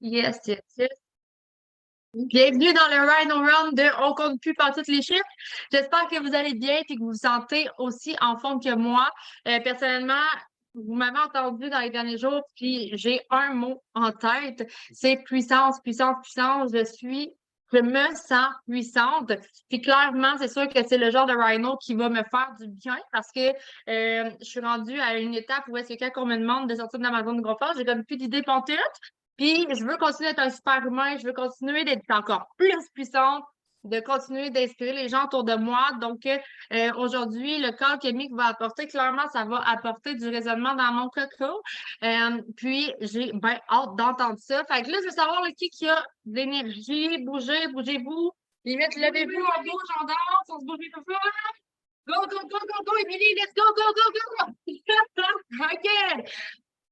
Yes, yes, yes. Bienvenue dans le Rhino Round de On compte plus par toutes les chiffres. J'espère que vous allez bien et que vous vous sentez aussi en forme que moi. Personnellement, vous m'avez entendu dans les derniers jours, puis j'ai un mot en tête, c'est puissance, puissance, puissance. Je me sens puissante. Puis clairement, c'est sûr que c'est le genre de Rhino qui va me faire du bien parce que je suis rendue à une étape où est-ce que quand on me demande de sortir de ma zone de confort, j'ai comme plus d'idées pantoute. Puis, je veux continuer d'être un super humain, je veux continuer d'être encore plus puissante, de continuer d'inspirer les gens autour de moi. Donc, aujourd'hui, le corps chimique va apporter, clairement, ça va apporter du raisonnement dans mon coco. Puis, j'ai bien hâte d'entendre ça. Fait que là, je veux savoir qui a de l'énergie. Bougez, bougez-vous. Limite, levez-vous, on bouge, on danse, on se bouge un peu. Go, go, go, go, go, Émilie, let's go, go, go, go! OK!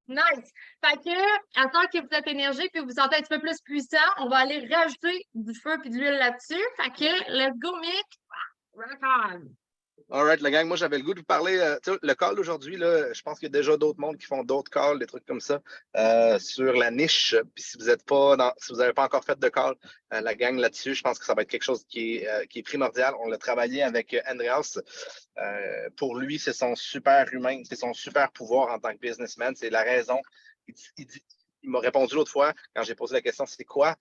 Nice. Fait que, à tant que vous êtes énergique et vous vous sentez un petit peu plus puissant, on va aller rajouter du feu et de l'huile là-dessus. Fait que, let's go, Mick. Rock on. All right, la gang, moi j'avais le goût de vous parler. Le call d'aujourd'hui, je pense qu'il y a déjà d'autres mondes qui font d'autres calls, des trucs comme ça, sur la niche. Puis si vous n'avez pas encore fait de call, la gang là-dessus, je pense que ça va être quelque chose qui est primordial. On l'a travaillé avec Andreas. Pour lui, c'est son super humain, c'est son super pouvoir en tant que businessman. C'est la raison. Il m'a répondu l'autre fois quand j'ai posé la question, c'est quoi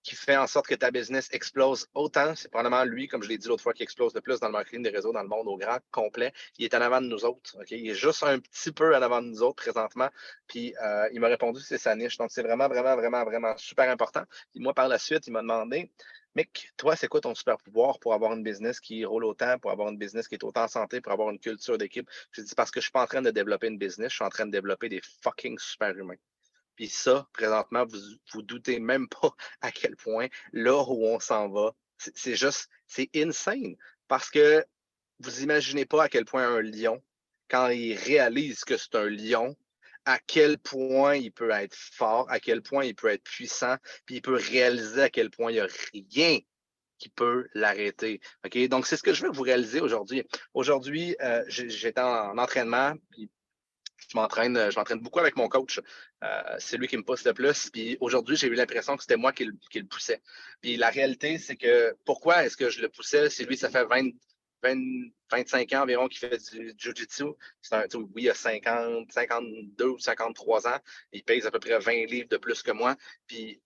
qui fait en sorte que ta business explose autant? C'est probablement lui, comme je l'ai dit l'autre fois, qui explose le plus dans le marketing des réseaux dans le monde au grand complet. Il est en avant de nous autres. Okay? Il est juste un petit peu en avant de nous autres présentement. Puis il m'a répondu que c'est sa niche. Donc, c'est vraiment, vraiment, vraiment, vraiment super important. Puis moi, par la suite, il m'a demandé, Mick, toi, c'est quoi ton super pouvoir pour avoir une business qui roule autant, pour avoir une business qui est autant en santé, pour avoir une culture d'équipe? Je dis parce que je suis pas en train de développer une business, je suis en train de développer des fucking super humains. Puis ça, présentement, vous doutez même pas à quel point, là où on s'en va, c'est juste, c'est insane. Parce que vous imaginez pas à quel point un lion, quand il réalise que c'est un lion, à quel point il peut être fort, à quel point il peut être puissant, puis il peut réaliser à quel point il n'y a rien qui peut l'arrêter. OK? Donc, c'est ce que je veux que vous réaliser aujourd'hui. Aujourd'hui, j'étais en entraînement, puis je m'entraîne beaucoup avec mon coach. C'est lui qui me pousse le plus. Puis aujourd'hui, j'ai eu l'impression que c'était moi qui le poussais. Puis la réalité, c'est que pourquoi est-ce que je le poussais? C'est lui, ça fait 25 ans environ qu'il fait du jiu-jitsu. Oui, il a 52 ou 53 ans. Il pèse à peu près 20 livres de plus que moi. Puis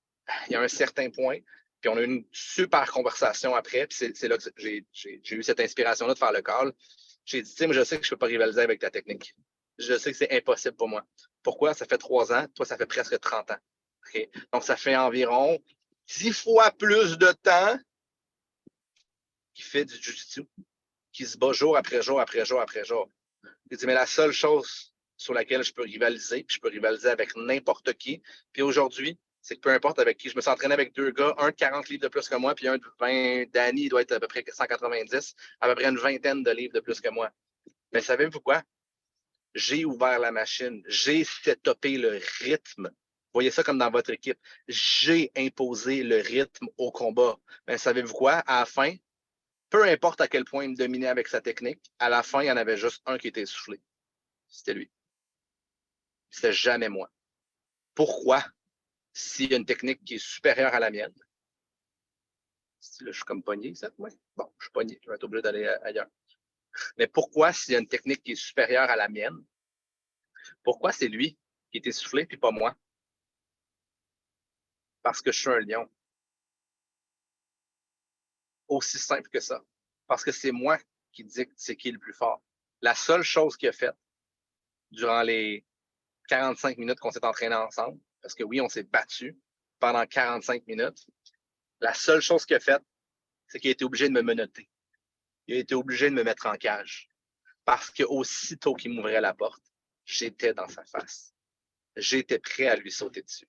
il y a un certain point. Puis on a eu une super conversation après. Puis c'est là que j'ai eu cette inspiration-là de faire le call. J'ai dit, Tim, je sais que je ne peux pas rivaliser avec ta technique. Je sais que c'est impossible pour moi. Pourquoi? Ça fait 3 ans. Toi, ça fait presque 30 ans. Okay? Donc, ça fait environ 10 fois plus de temps qu'il fait du jiu-jitsu, qui se bat jour après jour après jour après jour. Il dit, mais la seule chose sur laquelle je peux rivaliser, puis je peux rivaliser avec n'importe qui, puis aujourd'hui, c'est que peu importe avec qui, je me suis entraîné avec 2 gars, un de 40 livres de plus que moi, puis un de 20, Danny, il doit être à peu près 190, à peu près une vingtaine de livres de plus que moi. Mais savez-vous quoi? J'ai ouvert la machine, j'ai setupé le rythme. Voyez ça comme dans votre équipe. J'ai imposé le rythme au combat. Mais savez-vous quoi? À la fin, peu importe à quel point il me dominait avec sa technique, à la fin, il y en avait juste un qui était essoufflé. C'était lui. C'était jamais moi. Pourquoi? S'il y a une technique qui est supérieure à la mienne, là, je suis comme pogné, ça? Ouais. Bon, je suis pogné, je vais être obligé d'aller ailleurs. Mais pourquoi, s'il y a une technique qui est supérieure à la mienne, pourquoi c'est lui qui est essoufflé puis pas moi? Parce que je suis un lion. Aussi simple que ça. Parce que c'est moi qui dicte c'est qui est le plus fort. La seule chose qu'il a faite durant les 45 minutes qu'on s'est entraîné ensemble, parce que oui, on s'est battu pendant 45 minutes, la seule chose qu'il a faite, c'est qu'il a été obligé de me menotter. Il a été obligé de me mettre en cage. Parce qu'aussitôt qu'il m'ouvrait la porte, j'étais dans sa face. J'étais prêt à lui sauter dessus.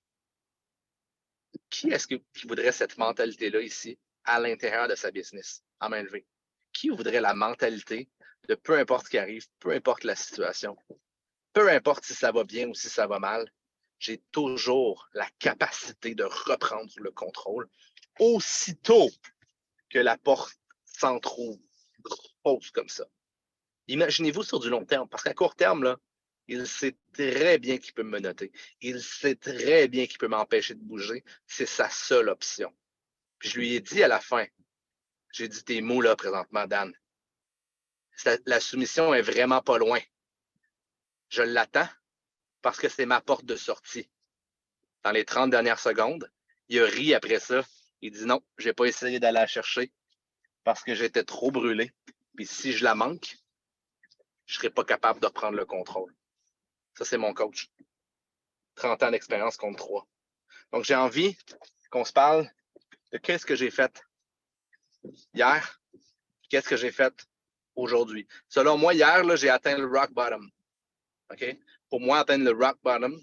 Qui est-ce qui voudrait cette mentalité-là ici, à l'intérieur de sa business, en main levée? Qui voudrait la mentalité de peu importe ce qui arrive, peu importe la situation, peu importe si ça va bien ou si ça va mal, j'ai toujours la capacité de reprendre le contrôle aussitôt que la porte s'entrouvre grosse comme ça. Imaginez-vous sur du long terme, parce qu'à court terme, là, Il sait très bien qu'il peut me menotter. Il sait très bien qu'il peut m'empêcher de bouger. C'est sa seule option. Puis je lui ai dit à la fin, j'ai dit tes mots là présentement, Dan. La soumission est vraiment pas loin. Je l'attends parce que c'est ma porte de sortie. Dans les 30 dernières secondes, il a ri après ça. Il dit non, j'ai pas essayé d'aller la chercher parce que j'étais trop brûlé. Puis si je la manque, je serai pas capable de reprendre le contrôle. Ça, c'est mon coach. 30 ans d'expérience contre 3. Donc, j'ai envie qu'on se parle de qu'est-ce que j'ai fait hier, qu'est-ce que j'ai fait aujourd'hui. Selon moi, hier, là, j'ai atteint le rock bottom. OK? Pour moi, atteindre le rock bottom,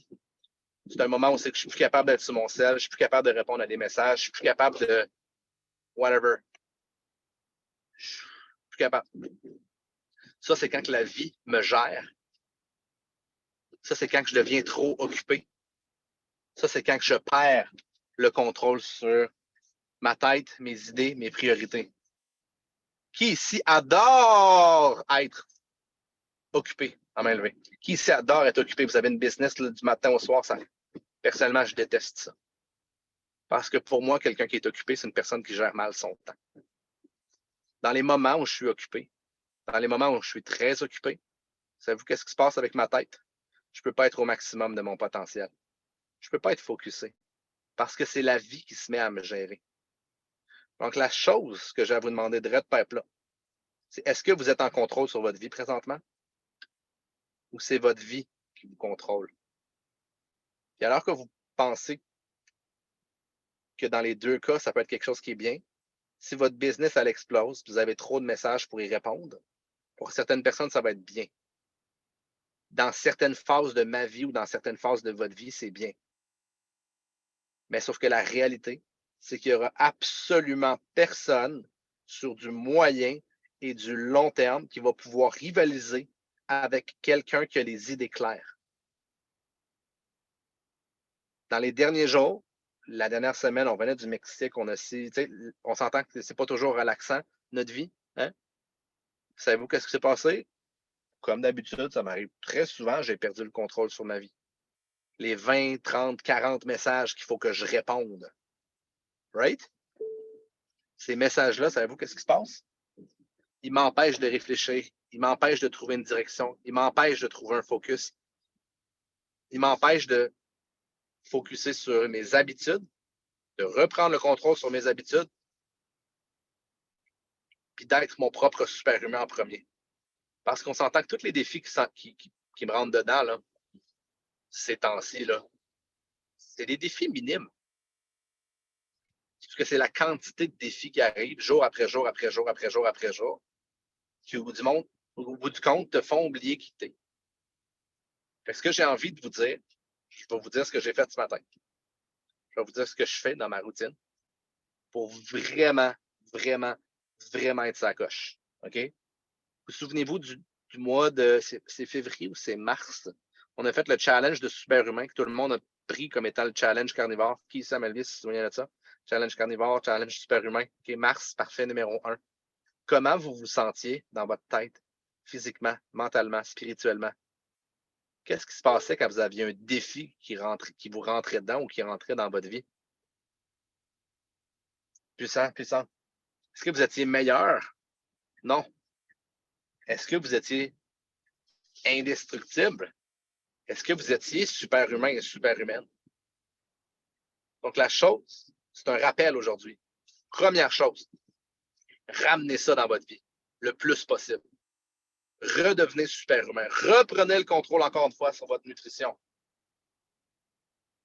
c'est un moment où c'est que je suis plus capable d'être sur mon cell, je suis plus capable de répondre à des messages, je suis plus capable de whatever. Je suis plus capable. Ça, c'est quand la vie me gère. Ça, c'est quand je deviens trop occupé. Ça, c'est quand je perds le contrôle sur ma tête, mes idées, mes priorités. Qui ici adore être occupé en main levée? Qui ici adore être occupé? Vous avez une business là, du matin au soir. Ça... Personnellement, je déteste ça. Parce que pour moi, quelqu'un qui est occupé, c'est une personne qui gère mal son temps. Dans les moments où je suis occupé, dans les moments où je suis très occupé, savez-vous qu'est-ce qui se passe avec ma tête? Je ne peux pas être au maximum de mon potentiel. Je ne peux pas être focusé. Parce que c'est la vie qui se met à me gérer. Donc, la chose que j'ai à vous demander de Red Pipe là, c'est est-ce que vous êtes en contrôle sur votre vie présentement? Ou c'est votre vie qui vous contrôle? Et alors que vous pensez que dans les deux cas, ça peut être quelque chose qui est bien, si votre business, elle explose, vous avez trop de messages pour y répondre, pour certaines personnes, ça va être bien. Dans certaines phases de ma vie ou dans certaines phases de votre vie, c'est bien. Mais sauf que la réalité, c'est qu'il n'y aura absolument personne sur du moyen et du long terme qui va pouvoir rivaliser avec quelqu'un qui a les idées claires. Dans les derniers jours, la dernière semaine, on venait du Mexique, on s'entend que c'est pas toujours relaxant, notre vie. Hein? Savez-vous qu'est-ce qui s'est passé? Comme d'habitude, ça m'arrive très souvent, j'ai perdu le contrôle sur ma vie. Les 20, 30, 40 messages qu'il faut que je réponde. Right? Ces messages-là, savez-vous qu'est-ce qui se passe? Ils m'empêchent de réfléchir, ils m'empêchent de trouver une direction, ils m'empêchent de trouver un focus, ils m'empêchent de focuser sur mes habitudes, de reprendre le contrôle sur mes habitudes, puis d'être mon propre super-humain en premier. Parce qu'on s'entend que tous les défis qui me rentrent dedans, là, ces temps-ci, là, c'est des défis minimes. Parce que c'est la quantité de défis qui arrivent jour après jour, après jour, après jour, après jour, qui, au bout du compte, te font oublier qui t'es. Ce que j'ai envie de vous dire, je vais vous dire ce que j'ai fait ce matin. Je vais vous dire ce que je fais dans ma routine pour vraiment, vraiment, vraiment être sa coche. OK? Vous souvenez-vous du mois de. C'est février ou c'est mars? On a fait le challenge de super-humain que tout le monde a pris comme étant le challenge carnivore. Qui, Sam Elvis, se souvient de ça? Challenge carnivore, challenge super-humain. OK, mars, parfait, numéro 1. Comment vous vous sentiez dans votre tête, physiquement, mentalement, spirituellement? Qu'est-ce qui se passait quand vous aviez un défi qui vous rentrait dedans ou qui rentrait dans votre vie? Puissant, puissant. Est-ce que vous étiez meilleur? Non. Est-ce que vous étiez indestructible? Est-ce que vous étiez super-humain et super-humaine? Donc, la chose, c'est un rappel aujourd'hui. Première chose, ramenez ça dans votre vie le plus possible. Redevenez super-humain. Reprenez le contrôle encore une fois sur votre nutrition.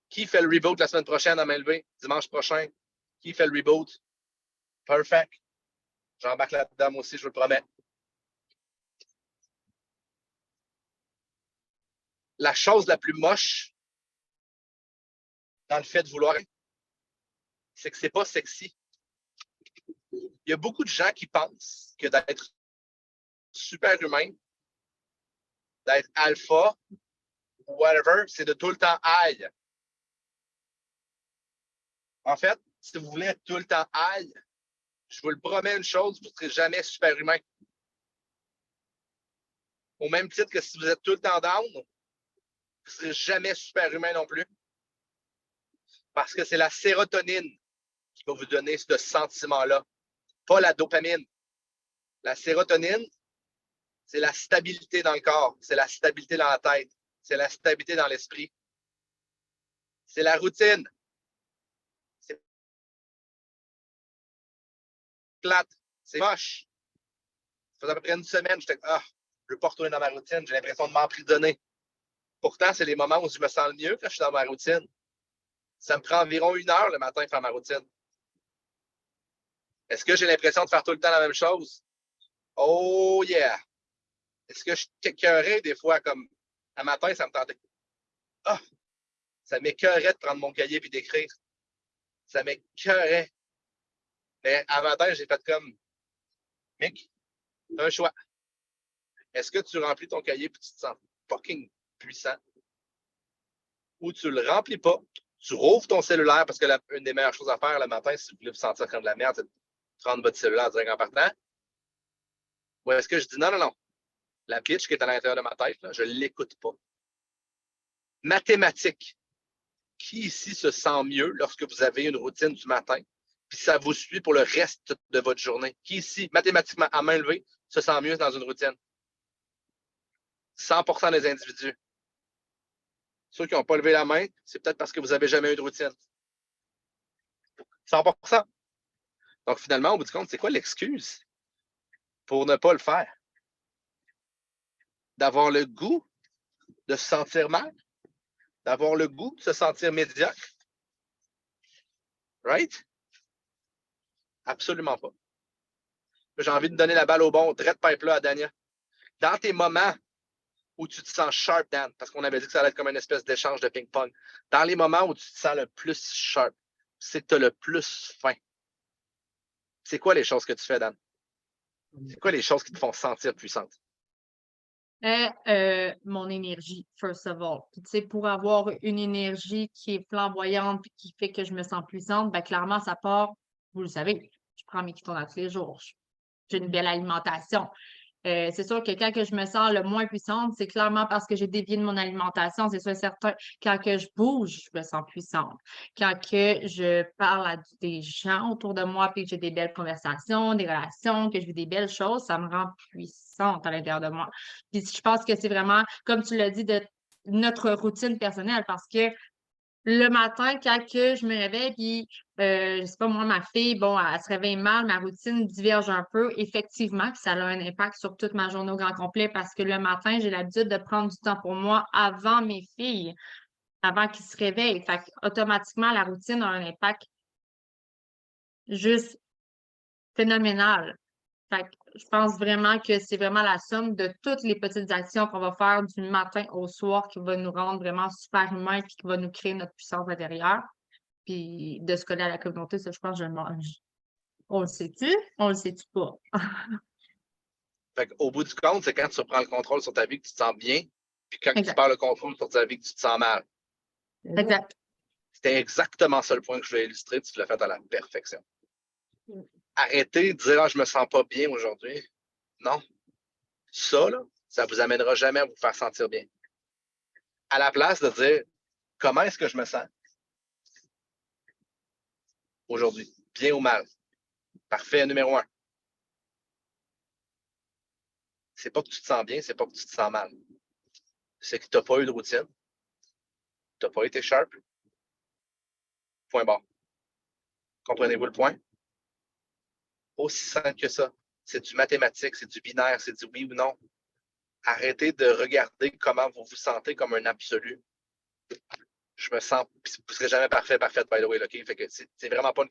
Qui fait le reboot la semaine prochaine à main levée? Dimanche prochain? Qui fait le reboot? Perfect. J'embarque là-dedans, moi aussi, je vous le promets. La chose la plus moche dans le fait de vouloir, c'est que c'est pas sexy. Il y a beaucoup de gens qui pensent que d'être super humain, d'être alpha, ou whatever, c'est de tout le temps high. En fait, si vous voulez être tout le temps high, je vous le promets une chose, vous ne serez jamais super humain. Au même titre que si vous êtes tout le temps down, ne serez jamais super humain non plus. Parce que c'est la sérotonine qui va vous donner ce sentiment-là, pas la dopamine. La sérotonine, c'est la stabilité dans le corps, c'est la stabilité dans la tête, c'est la stabilité dans l'esprit. C'est la routine. C'est plate, c'est moche. Ça faisait à peu près une semaine, j'étais je ne veux pas retourner dans ma routine, j'ai l'impression de m'emprisonner. Pourtant, c'est les moments où je me sens le mieux quand je suis dans ma routine. Ça me prend environ 1 heure le matin de faire ma routine. Est-ce que j'ai l'impression de faire tout le temps la même chose? Oh yeah! Est-ce que je t'écœurais des fois comme un matin, ça me tentait? Ça m'écœurait de prendre mon cahier et d'écrire. Ça m'écœurait. Mais un matin, j'ai fait comme Mick, t'as un choix. Est-ce que tu remplis ton cahier et tu te sens fucking puissant? Ou tu le remplis pas, tu rouvres ton cellulaire parce que une des meilleures choses à faire le matin, si vous voulez vous sentir comme de la merde, c'est de prendre votre cellulaire direct en partant. Ou est-ce que je dis non. La bitch qui est à l'intérieur de ma tête, là, je ne l'écoute pas. Mathématiques. Qui ici se sent mieux lorsque vous avez une routine du matin, puis ça vous suit pour le reste de votre journée? Qui ici, mathématiquement, à main levée, se sent mieux dans une routine? 100% des individus. Ceux qui n'ont pas levé la main, c'est peut-être parce que vous n'avez jamais eu de routine. 100%. Donc, finalement, au bout du compte, c'est quoi l'excuse pour ne pas le faire? D'avoir le goût de se sentir mal? D'avoir le goût de se sentir médiocre? Right? Absolument pas. J'ai envie de donner la balle au bon, direct pipe là à Dania. Dans tes moments où tu te sens sharp, Dan, parce qu'on avait dit que ça allait être comme une espèce d'échange de ping-pong, dans les moments où tu te sens le plus sharp, c'est que tu as le plus faim. C'est quoi les choses que tu fais, Dan? C'est quoi les choses qui te font sentir puissante? Mon énergie, first of all. Puis, tu sais, pour avoir une énergie qui est flamboyante et qui fait que je me sens puissante, ben clairement, ça part, vous le savez, je prends mes ketons tous les jours. J'ai une belle alimentation. C'est sûr que quand que je me sens le moins puissante, c'est clairement parce que j'ai dévié de mon alimentation, c'est sûr et certain. Quand que je bouge, je me sens puissante. Quand que je parle à des gens autour de moi, puis que j'ai des belles conversations, des relations, que je vis des belles choses, ça me rend puissante à l'intérieur de moi. Puis je pense que c'est vraiment, comme tu l'as dit, de notre routine personnelle, parce que le matin, quand que je me réveille, puis je sais pas, moi, ma fille, bon, elle se réveille mal, ma routine diverge un peu, effectivement, puis ça a un impact sur toute ma journée au grand complet parce que le matin, j'ai l'habitude de prendre du temps pour moi avant mes filles, avant qu'ils se réveillent. Fait automatiquement, la routine a un impact juste phénoménal. Fait que je pense vraiment que c'est vraiment la somme de toutes les petites actions qu'on va faire du matin au soir qui va nous rendre vraiment super humains et qui va nous créer notre puissance intérieure. Puis de se coller à la communauté, ça, je pense que je le mange. On le sait-tu? On le sait-tu pas? Fait au bout du compte, c'est quand tu reprends le contrôle sur ta vie que tu te sens bien, puis quand tu Exact. perds le contrôle sur ta vie que tu te sens mal. Exact. C'était exactement ça le point que je voulais illustrer, tu l'as fait à la perfection. Arrêtez de dire je me sens pas bien aujourd'hui. Non. Ça, là, ça vous amènera jamais à vous faire sentir bien. À la place de dire comment est-ce que je me sens aujourd'hui? Bien ou mal? Parfait, numéro 1. C'est pas que tu te sens bien, c'est pas que tu te sens mal. C'est que tu n'as pas eu de routine. Tu n'as pas été sharp. Point barre. Comprenez-vous le point? Aussi simple que ça. C'est du mathématique, c'est du binaire, c'est du oui ou non. Arrêtez de regarder comment vous vous sentez comme un absolu. Je me sens, vous ne serez jamais parfaite, by the way, OK? Fait que c'est vraiment pas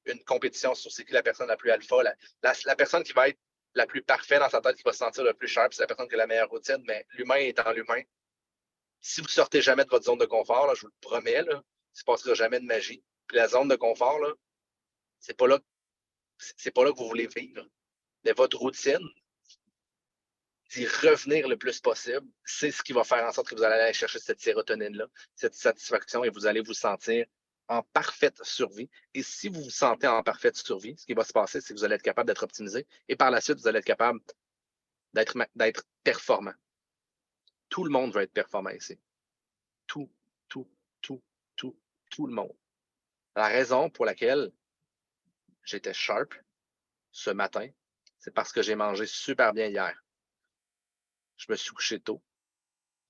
une compétition sur c'est qui la personne la plus alpha. La personne qui va être la plus parfaite dans sa tête, qui va se sentir le plus sharp, c'est la personne qui a la meilleure routine, mais l'humain étant l'humain. Si vous ne sortez jamais de votre zone de confort, là, je vous le promets, là, il ne se passera jamais de magie. Puis la zone de confort, là, c'est pas là que vous voulez vivre. Mais votre routine, d'y revenir le plus possible, c'est ce qui va faire en sorte que vous allez aller chercher cette sérotonine-là, cette satisfaction, et vous allez vous sentir en parfaite survie. Et si vous vous sentez en parfaite survie, ce qui va se passer, c'est que vous allez être capable d'être optimisé et par la suite, vous allez être capable d'être performant. Tout le monde va être performant ici. tout, tout, tout, tout, tout le monde. La raison pour laquelle j'étais sharp ce matin, c'est parce que j'ai mangé super bien hier. Je me suis couché tôt.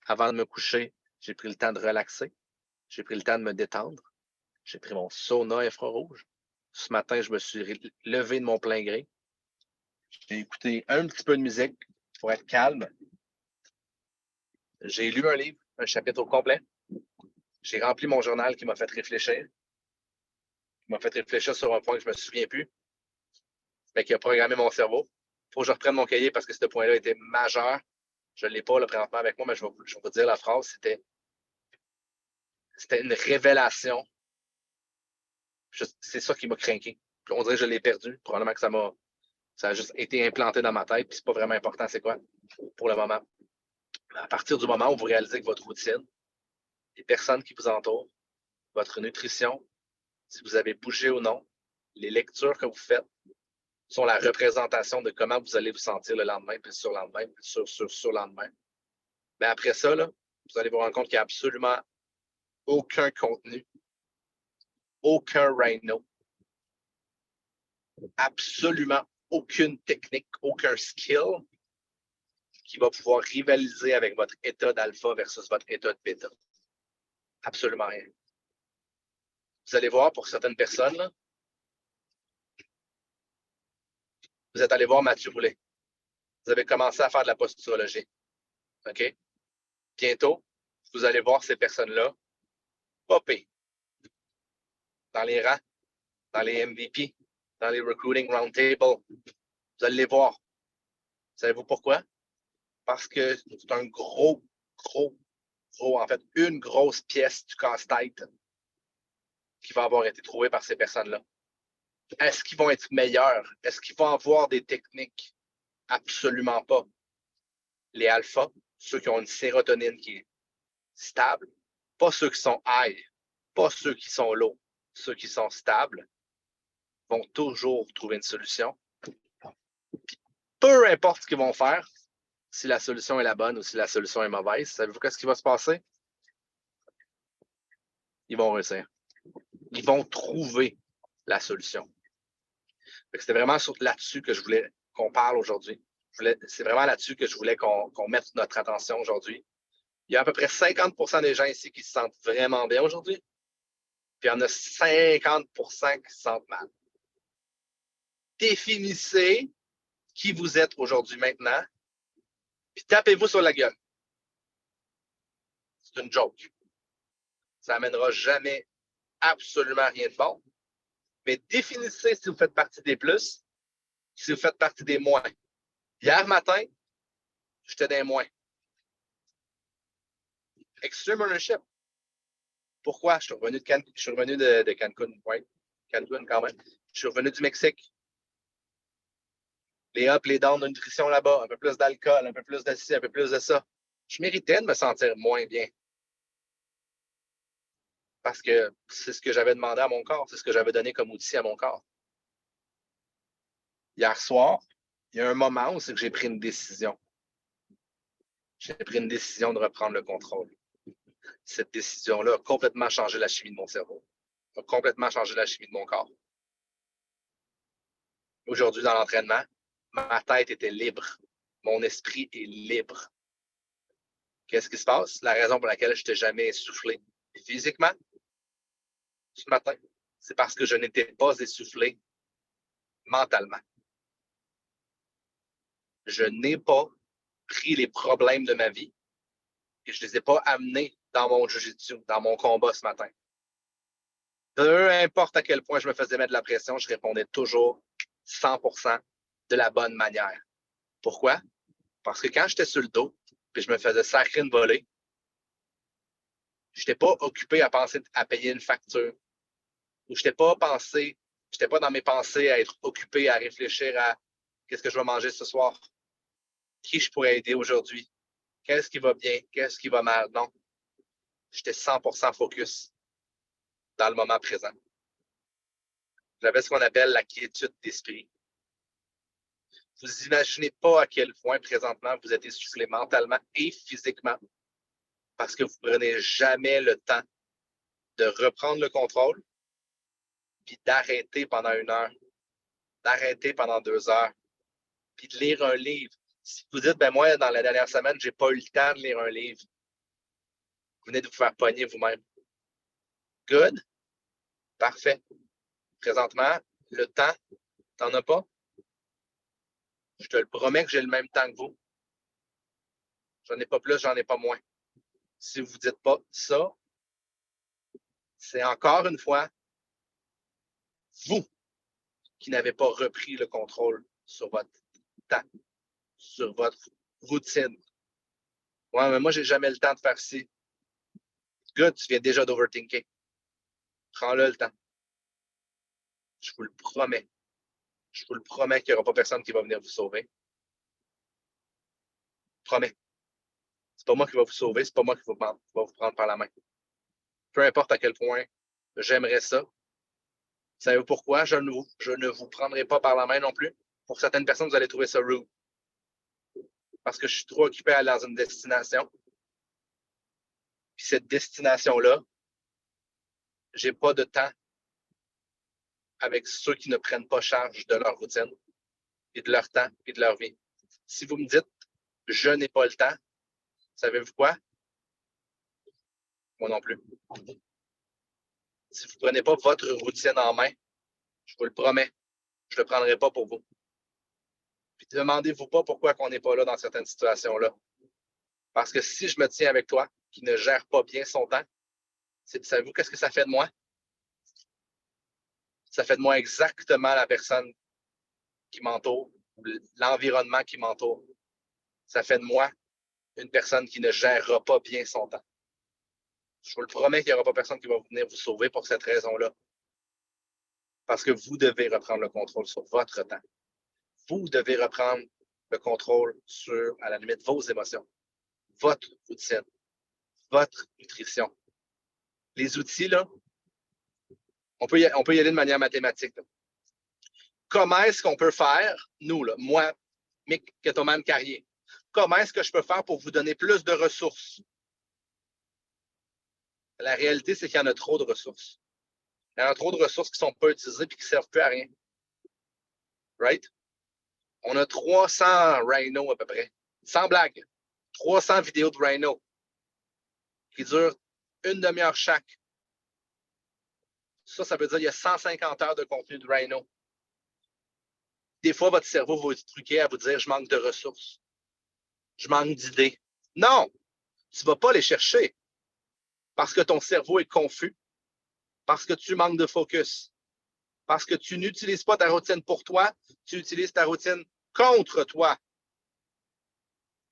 Avant de me coucher, j'ai pris le temps de relaxer. J'ai pris le temps de me détendre. J'ai pris mon sauna infrarouge. Ce matin, je me suis levé de mon plein gré. J'ai écouté un petit peu de musique pour être calme. J'ai lu un livre, un chapitre au complet. J'ai rempli mon journal qui m'a fait réfléchir. Qui m'a fait réfléchir sur un point que je ne me souviens plus, mais qui a programmé mon cerveau. Il faut que je reprenne mon cahier parce que ce point-là était majeur. Je ne l'ai pas là, présentement avec moi, mais je vais vous dire la phrase. C'était une révélation. C'est ça qui m'a craqué. On dirait que je l'ai perdu. Probablement que ça a juste été implanté dans ma tête, puis c'est pas vraiment important, c'est quoi, pour le moment. À partir du moment où vous réalisez que votre routine, les personnes qui vous entourent, votre nutrition, si vous avez bougé ou non, les lectures que vous faites sont la représentation de comment vous allez vous sentir le lendemain, puis sur le lendemain, puis sur le lendemain. Mais après ça, là, vous allez vous rendre compte qu'il n'y a absolument aucun contenu, aucun rhino, absolument aucune technique, aucun skill qui va pouvoir rivaliser avec votre état d'alpha versus votre état de bêta. Absolument rien. Vous allez voir, pour certaines personnes, là, vous êtes allé voir Mathieu Boulet. Vous avez commencé à faire de la posturologie. OK? Bientôt, vous allez voir ces personnes-là popper dans les rangs, dans les MVP, dans les recruiting roundtables. Vous allez les voir. Savez-vous pourquoi? Parce que c'est un gros, en fait, une grosse pièce du casse-tête qui va avoir été trouvée par ces personnes-là. Est-ce qu'ils vont être meilleurs? Est-ce qu'ils vont avoir des techniques? Absolument pas. Les alphas, ceux qui ont une sérotonine qui est stable, pas ceux qui sont high, pas ceux qui sont low, ceux qui sont stables, vont toujours trouver une solution. Puis, peu importe ce qu'ils vont faire, si la solution est la bonne ou si la solution est mauvaise, savez-vous qu'est-ce qui va se passer? Ils vont réussir. Ils vont trouver la solution. C'était vraiment là-dessus que je voulais qu'on parle aujourd'hui. C'est vraiment là-dessus que je voulais qu'on mette notre attention aujourd'hui. Il y a à peu près 50% des gens ici qui se sentent vraiment bien aujourd'hui. Puis il y en a 50% qui se sentent mal. Définissez qui vous êtes aujourd'hui maintenant, puis tapez-vous sur la gueule. C'est une joke. Ça n'amènera jamais absolument rien de bon. Mais définissez si vous faites partie des plus, si vous faites partie des moins. Hier matin, j'étais des moins. Extreme ownership. Pourquoi? Je suis revenu de Cancun. Oui, Cancun quand même. Je suis revenu du Mexique. Les ups, les downs de nutrition là-bas, un peu plus d'alcool, un peu plus de ci, un peu plus de ça. Je méritais de me sentir moins bien. Parce que c'est ce que j'avais demandé à mon corps, c'est ce que j'avais donné comme outil à mon corps. Hier soir, il y a un moment où c'est que j'ai pris une décision. J'ai pris une décision de reprendre le contrôle. Cette décision-là a complètement changé la chimie de mon cerveau, a complètement changé la chimie de mon corps. Aujourd'hui, dans l'entraînement, ma tête était libre. Mon esprit est libre. Qu'est-ce qui se passe? La raison pour laquelle je n'étais jamais essoufflé physiquement ce matin, c'est parce que je n'étais pas essoufflé mentalement. Je n'ai pas pris les problèmes de ma vie et je ne les ai pas amenés dans mon jiu-jitsu, dans mon combat ce matin. Peu importe à quel point je me faisais mettre de la pression, je répondais toujours 100% de la bonne manière. Pourquoi? Parce que quand j'étais sur le dos et je me faisais sacrer une volée, je n'étais pas occupé à penser à payer une facture. Ou je n'étais pas dans mes pensées à être occupé à réfléchir à qu'est-ce que je vais manger ce soir, qui je pourrais aider aujourd'hui, qu'est-ce qui va bien, qu'est-ce qui va mal. Non, j'étais 100% focus dans le moment présent. J'avais ce qu'on appelle la quiétude d'esprit. Vous imaginez pas à quel point présentement vous êtes essoufflé mentalement et physiquement. Parce que vous ne prenez jamais le temps de reprendre le contrôle puis d'arrêter pendant 1 heure, d'arrêter pendant 2 heures, puis de lire un livre. Si vous dites, ben moi, dans la dernière semaine, je n'ai pas eu le temps de lire un livre, vous venez de vous faire pogner vous-même. Good? Parfait. Présentement, le temps, tu n'en as pas? Je te le promets que j'ai le même temps que vous. J'en ai pas plus, j'en ai pas moins. Si vous ne dites pas ça, c'est encore une fois vous qui n'avez pas repris le contrôle sur votre temps, sur votre routine. Ouais, mais moi, j'ai jamais le temps de faire ci. Good, tu viens déjà d'overthinker. Prends-le le temps. Je vous le promets. Je vous le promets qu'il n'y aura pas personne qui va venir vous sauver. Promets. C'est pas moi qui va vous sauver, c'est pas moi qui va vous prendre par la main. Peu importe à quel point j'aimerais ça. Savez-vous pourquoi je ne vous prendrai pas par la main non plus? Pour certaines personnes, vous allez trouver ça rude. Parce que je suis trop occupé à aller dans une destination. Puis cette destination-là, j'ai pas de temps avec ceux qui ne prennent pas charge de leur routine, et de leur temps, et de leur vie. Si vous me dites, je n'ai pas le temps, savez-vous quoi? Moi non plus. Si vous ne prenez pas votre routine en main, je vous le promets, je ne le prendrai pas pour vous. Puis demandez-vous pas pourquoi on n'est pas là dans certaines situations-là. Parce que si je me tiens avec toi, qui ne gère pas bien son temps, savez-vous qu'est-ce que ça fait de moi? Ça fait de moi exactement la personne qui m'entoure, l'environnement qui m'entoure. Ça fait de moi une personne qui ne gérera pas bien son temps. Je vous le promets qu'il n'y aura pas personne qui va venir vous sauver pour cette raison-là. Parce que vous devez reprendre le contrôle sur votre temps. Vous devez reprendre le contrôle sur, à la limite, vos émotions, votre routine, votre nutrition. Les outils, là, on peut y aller de manière mathématique. Là. Comment est-ce qu'on peut faire, nous, là, moi, Mick Ketoman Carrier, comment est-ce que je peux faire pour vous donner plus de ressources? La réalité, c'est qu'il y en a trop de ressources. Il y en a trop de ressources qui ne sont pas utilisées et qui ne servent plus à rien. Right? On a 300 Rhino à peu près. Sans blague. 300 vidéos de Rhino qui durent 1 demi-heure chaque. Ça veut dire qu'il y a 150 heures de contenu de Rhino. Des fois, votre cerveau va vous truquer à vous dire « je manque de ressources. Je manque d'idées. » Non! Tu ne vas pas les chercher parce que ton cerveau est confus, parce que tu manques de focus, parce que tu n'utilises pas ta routine pour toi, tu utilises ta routine contre toi.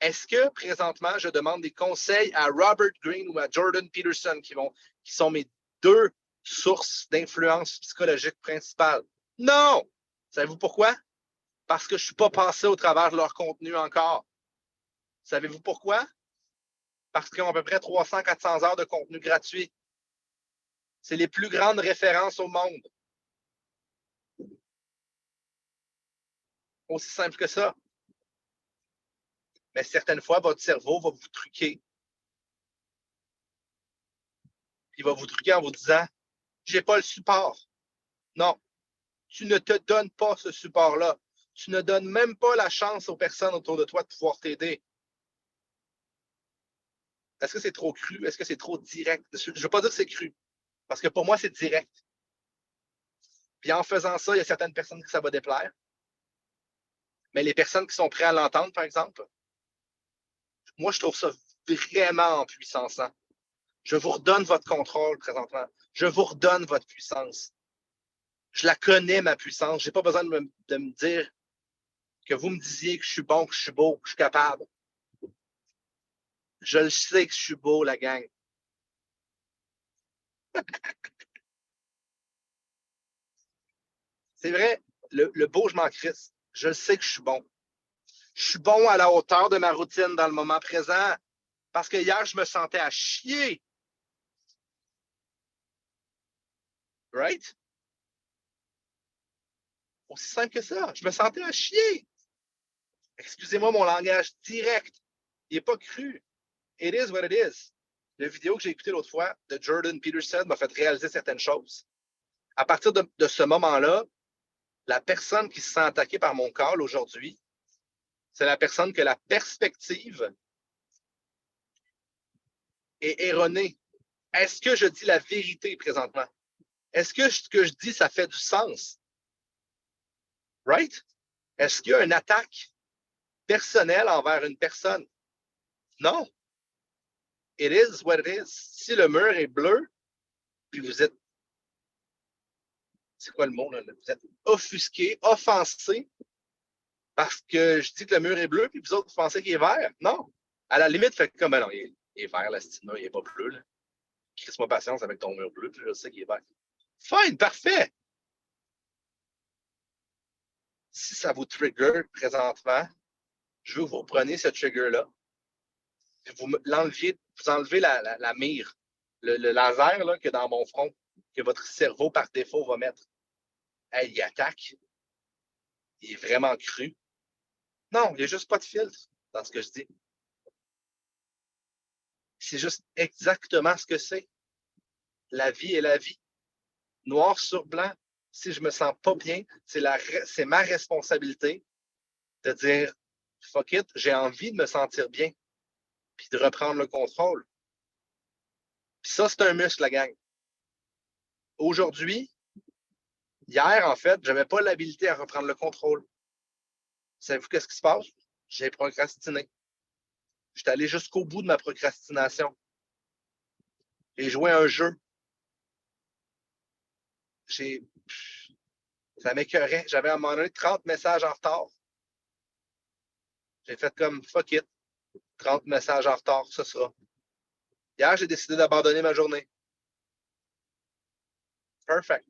Est-ce que présentement, je demande des conseils à Robert Greene ou à Jordan Peterson qui sont mes 2 sources d'influence psychologique principales? Non! Savez-vous pourquoi? Parce que je ne suis pas passé au travers de leur contenu encore. Savez-vous pourquoi? Parce qu'ils ont à peu près 300-400 heures de contenu gratuit. C'est les plus grandes références au monde. Aussi simple que ça. Mais certaines fois, votre cerveau va vous truquer. Il va vous truquer en vous disant « j'ai pas le support ». Non, tu ne te donnes pas ce support-là. Tu ne donnes même pas la chance aux personnes autour de toi de pouvoir t'aider. Est-ce que c'est trop cru? Est-ce que c'est trop direct? Je ne veux pas dire que c'est cru, parce que pour moi, c'est direct. Puis en faisant ça, il y a certaines personnes que ça va déplaire. Mais les personnes qui sont prêtes à l'entendre, par exemple, moi, je trouve ça vraiment puissant. Je vous redonne votre contrôle présentement. Je vous redonne votre puissance. Je la connais, ma puissance. Je n'ai pas besoin de me dire que vous me disiez que je suis bon, que je suis beau, que je suis capable. Je le sais que je suis beau, la gang. C'est vrai, le beau, je m'en crisse. Je le sais que je suis bon. Je suis bon à la hauteur de ma routine dans le moment présent. Parce que hier, je me sentais à chier. Right? Aussi simple que ça. Je me sentais à chier. Excusez-moi mon langage direct. Il n'est pas cru. It is what it is. La vidéo que j'ai écoutée l'autre fois de Jordan Peterson m'a fait réaliser certaines choses. À partir de ce moment-là, la personne qui se sent attaquée par mon call aujourd'hui, c'est la personne que la perspective est erronée. Est-ce que je dis la vérité présentement? Est-ce que ce que je dis, ça fait du sens? Right? Est-ce qu'il y a une attaque personnelle envers une personne? Non. It is what it is. Si le mur est bleu, puis vous êtes, c'est quoi le mot là? Vous êtes offusqué, offensé, parce que je dis que le mur est bleu, puis vous autres, vous pensez qu'il est vert. Non. À la limite, faites comme, ben non, il est vert, la stina, il n'est pas bleu. Crisse-moi patience avec ton mur bleu, puis je sais qu'il est vert. Fine, parfait. Si ça vous trigger présentement, je veux que vous preniez ce trigger-là, puis vous enlevez la mire, le laser là, que dans mon front, que votre cerveau par défaut va mettre. Hey, il attaque. Il est vraiment cru. Non, il n'y a juste pas de filtre dans ce que je dis. C'est juste exactement ce que c'est. La vie est la vie. Noir sur blanc. Si je me sens pas bien, c'est ma responsabilité de dire fuck it, j'ai envie de me sentir bien, puis de reprendre le contrôle. Puis ça, c'est un muscle, la gang. Aujourd'hui, hier, en fait, je n'avais pas l'habilité à reprendre le contrôle. Savez-vous qu'est-ce qui se passe? J'ai procrastiné. J'étais allé jusqu'au bout de ma procrastination. J'ai joué à un jeu. Ça m'écœurait. J'avais à un moment donné 30 messages en retard. J'ai fait comme fuck it. 30 messages en retard, ce sera. Hier, j'ai décidé d'abandonner ma journée. Perfect.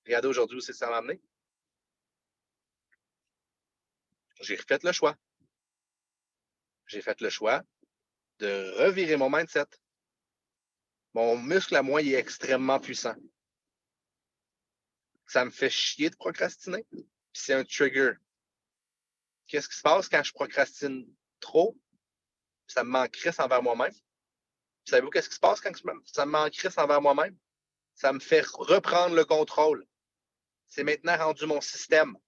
Regardez aujourd'hui où ça m'a amené. J'ai refait le choix. J'ai fait le choix de revirer mon mindset. Mon muscle à moi, il est extrêmement puissant. Ça me fait chier de procrastiner. Puis c'est un trigger. Qu'est-ce qui se passe quand je procrastine trop? Ça me manquerait envers moi-même. Savez-vous qu'est-ce qui se passe quand ça me manquerait envers moi-même? Ça me fait reprendre le contrôle. C'est maintenant rendu mon système.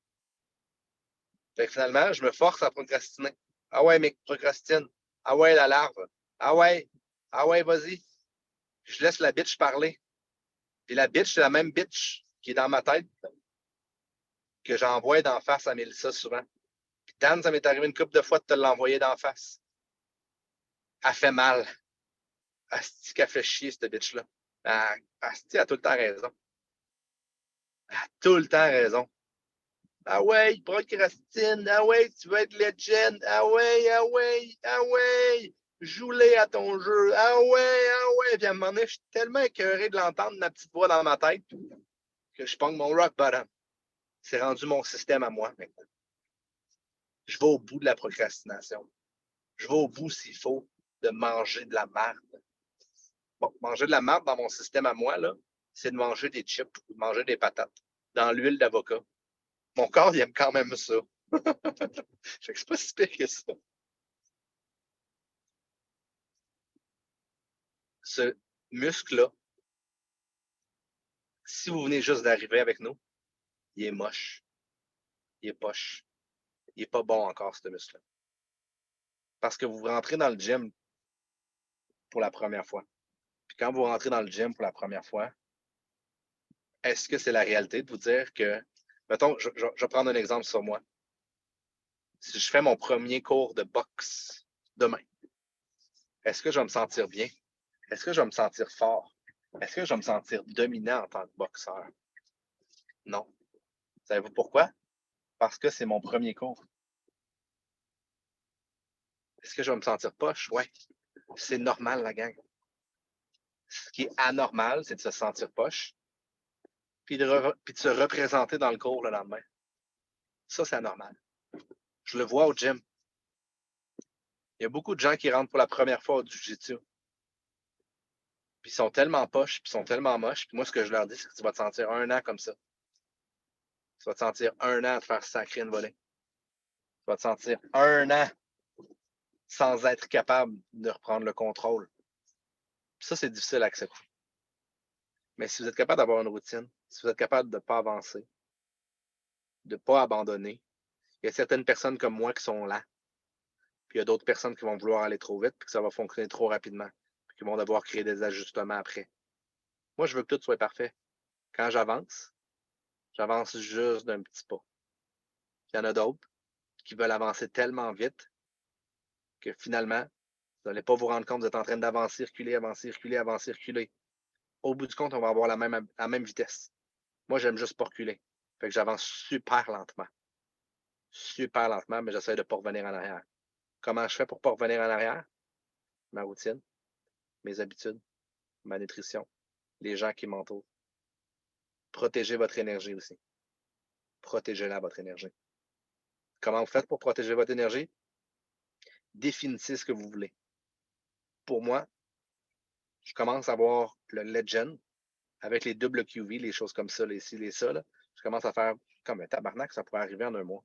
Fait que finalement, je me force à procrastiner. Ah ouais, mec, procrastine. Ah ouais, la larve. Ah ouais, vas-y. Je laisse la bitch parler. Puis la bitch, c'est la même bitch qui est dans ma tête que j'envoie d'en face à Mélissa souvent. Puis Dan, ça m'est arrivé une couple de fois de te l'envoyer d'en face. Elle fait mal. Asti qu'elle fait chier, cette bitch-là. Asti a tout le temps raison. Elle a tout le temps raison. Ah ouais, procrastine. Ah ouais, tu veux être legend. Ah ouais. Joue-les à ton jeu. Ah ouais. Puis à un moment donné, je suis tellement écœuré de l'entendre, ma petite voix dans ma tête, que je pogne mon rock bottom. C'est rendu mon système à moi maintenant. Je vais au bout de la procrastination. Je vais au bout, s'il faut, de manger de la merde. Bon, manger de la merde dans mon système à moi, là, c'est de manger des chips ou de manger des patates dans l'huile d'avocat. Mon corps, il aime quand même ça. C'est pas si pire que ça. Ce muscle-là, si vous venez juste d'arriver avec nous, il est moche. Il est poche. Il n'est pas bon encore, ce muscle-là. Parce que vous rentrez dans le gym pour la première fois. Puis quand vous rentrez dans le gym pour la première fois, est-ce que c'est la réalité de vous dire que, mettons, je vais prendre un exemple sur moi. Si je fais mon premier cours de boxe demain, est-ce que je vais me sentir bien? Est-ce que je vais me sentir fort? Est-ce que je vais me sentir dominant en tant que boxeur? Non. Savez-vous pourquoi? Parce que c'est mon premier cours. Est-ce que je vais me sentir poche? Oui. C'est normal, la gang. Ce qui est anormal, c'est de se sentir poche, puis de se représenter dans le cours le lendemain. Ça, c'est anormal. Je le vois au gym. Il y a beaucoup de gens qui rentrent pour la première fois au jiu-jitsu. Puis ils sont tellement poches, puis ils sont tellement moches. Puis moi, ce que je leur dis, c'est que tu vas te sentir un an comme ça. Tu vas te sentir un an à te faire sacrer une volée. Tu vas te sentir un an sans être capable de reprendre le contrôle. Ça, c'est difficile à accepter. Mais si vous êtes capable d'avoir une routine, si vous êtes capable de ne pas avancer, de ne pas abandonner, il y a certaines personnes comme moi qui sont là. Puis il y a d'autres personnes qui vont vouloir aller trop vite, puis que ça va fonctionner trop rapidement, puis qui vont devoir créer des ajustements après. Moi, je veux que tout soit parfait. Quand j'avance juste d'un petit pas. Il y en a d'autres qui veulent avancer tellement vite que finalement, vous n'allez pas vous rendre compte, vous êtes en train d'avancer, reculer, avancer, reculer, avancer, reculer. Au bout du compte, on va avoir la même vitesse. Moi, j'aime juste pas reculer. Fait que j'avance super lentement. Super lentement, mais j'essaie de ne pas revenir en arrière. Comment je fais pour ne pas revenir en arrière? Ma routine, mes habitudes, ma nutrition, les gens qui m'entourent. Protégez votre énergie aussi. Protégez-la, votre énergie. Comment vous faites pour protéger votre énergie? Définissez ce que vous voulez. Pour moi, je commence à voir le legend avec les double QV, les choses comme ça, les ci, les ça. Là. Je commence à faire comme un tabarnak, ça pourrait arriver en un mois.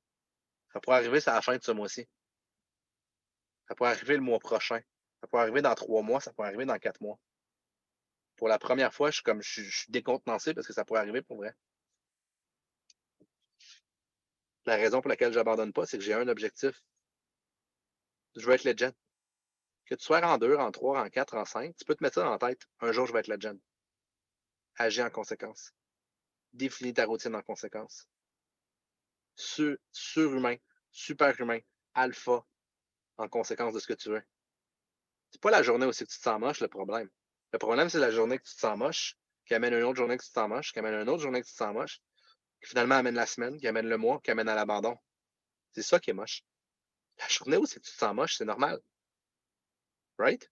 Ça pourrait arriver à la fin de ce mois-ci. Ça pourrait arriver le mois prochain. Ça pourrait arriver dans 3 mois, ça pourrait arriver dans 4 mois. Pour la première fois, je suis décontenancé parce que ça pourrait arriver pour vrai. La raison pour laquelle je n'abandonne pas, c'est que j'ai un objectif. Je veux être legend. Que tu sois en 2, en 3, en 4, en 5, tu peux te mettre ça dans la tête. Un jour, je vais être legend. Agis en conséquence. Définis ta routine en conséquence. Surhumain, superhumain, alpha, en conséquence de ce que tu veux. C'est pas la journée où tu te sens moche, le problème. Le problème, c'est la journée que tu te sens moche, qui amène une autre journée que tu te sens moche, qui amène une autre journée que tu te sens moche, qui finalement amène la semaine, qui amène le mois, qui amène à l'abandon. C'est ça qui est moche. La journée où tu te sens moche, c'est normal. Right?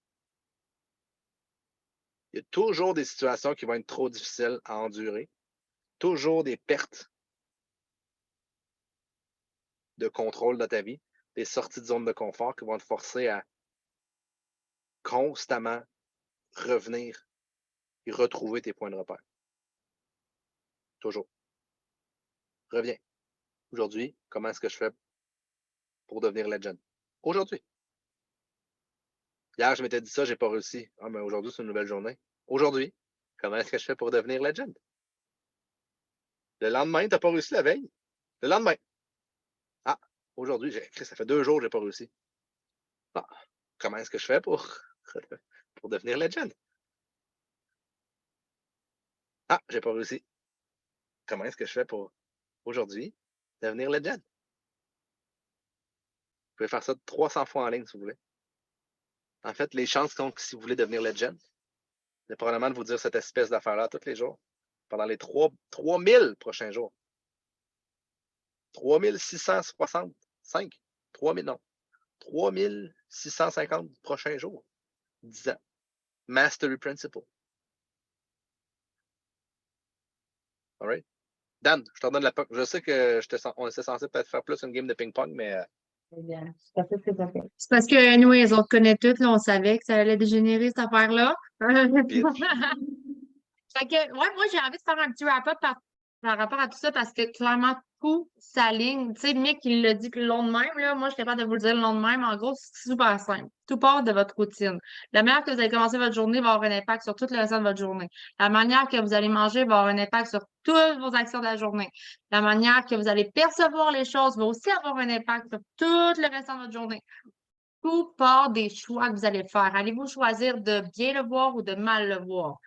Il y a toujours des situations qui vont être trop difficiles à endurer. Toujours des pertes de contrôle dans ta vie, des sorties de zone de confort qui vont te forcer à constamment revenir et retrouver tes points de repère. Toujours. Reviens. Aujourd'hui, comment est-ce que je fais pour devenir legend? Aujourd'hui. Hier, je m'étais dit ça, j'ai pas réussi. Ah, mais aujourd'hui, c'est une nouvelle journée. Aujourd'hui, comment est-ce que je fais pour devenir legend? Le lendemain, tu n'as pas réussi la veille. Le lendemain. Ah, aujourd'hui, ça fait 2 jours que je n'ai pas réussi. Ah, comment est-ce que je fais pour devenir legend? Ah, j'ai pas réussi. Comment est-ce que je fais pour aujourd'hui devenir legend? Vous pouvez faire ça 300 fois en ligne si vous voulez. En fait, les chances sont que si vous voulez devenir legend, c'est probablement de vous dire cette espèce d'affaire-là tous les jours, pendant les 3000 prochains jours. 3665. 3000, non. 3650 prochains jours. 10 ans. Mastery Principle. All right? Dan, je te redonne la POC. Je sais que on était censé peut-être faire plus une game de ping-pong, mais. C'est parce que nous, les autres connaissent toutes, là, on savait que ça allait dégénérer cette affaire-là. Fait que, ouais, moi, j'ai envie de faire un petit wrap-up par rapport à tout ça parce que clairement, tout s'aligne. Tu sais, Mick, il l'a dit le long de même, là. Moi, je suis capable de vous le dire le long de même. En gros, c'est super simple. Tout part de votre routine. La manière que vous allez commencer votre journée va avoir un impact sur tout le reste de votre journée. La manière que vous allez manger va avoir un impact sur toutes vos actions de la journée. La manière que vous allez percevoir les choses va aussi avoir un impact sur tout le reste de votre journée. Tout part des choix que vous allez faire. Allez-vous choisir de bien le voir ou de mal le voir?